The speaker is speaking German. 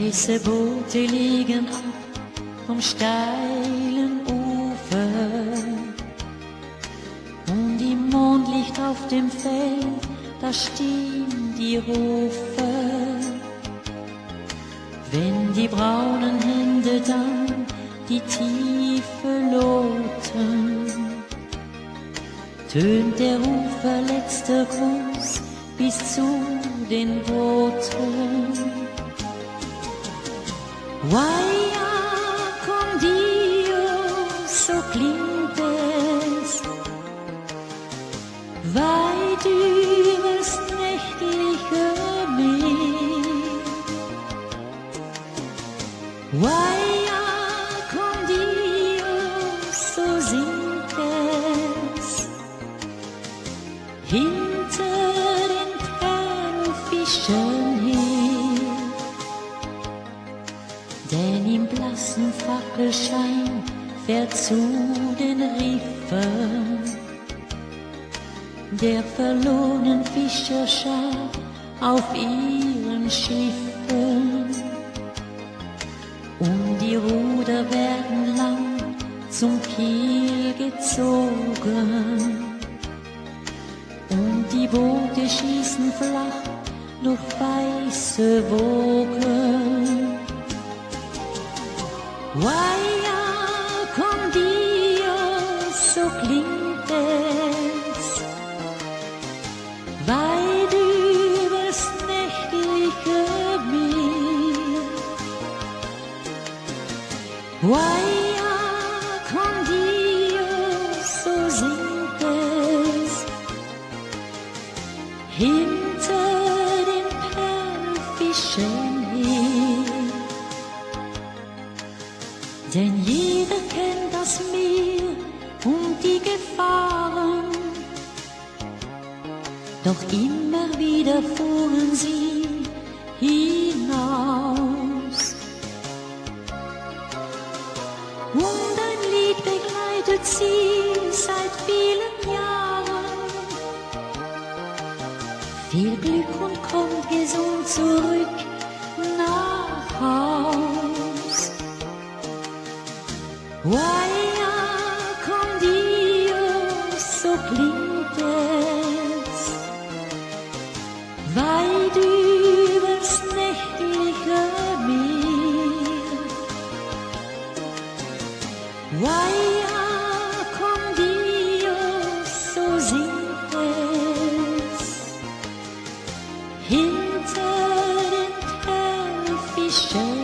Weiße Boote liegen ab vom steilen Ufer und im Mondlicht auf dem Feld, da stehen die Rufe. Wenn die braunen Hände dann die Tiefe loten, tönt der Rufer letzter Gruß bis zu den Booten. Vaya con Dios, so klingt es, weit übers nächtliche Meer. Vaya con Dios, so singt es, hinter den Perlfischen her. Denn im blassen Fackelschein fährt zu den Riffen der verlorenen Fischerschar auf ihren Schiffen. Und die Ruder werden lang zum Kiel gezogen, und die Boote schießen flach durch weiße Wogen. Vaya con Dios, so klingt es, weit übers nächtliche Meer. Vaya con Dios, so singt es, hinter den Perlfischen her. Denn jeder kennt das Meer und die Gefahren, doch immer wieder fuhren sie hinaus. Und ein Lied begleitet sie seit vielen Jahren. Viel Glück und kommt gesund zurück nach Haus. Vaya con Dios, so klingt es, weit übers nächtliche Meer. Vaya con Dios, so singt es, hinter den Perlfischen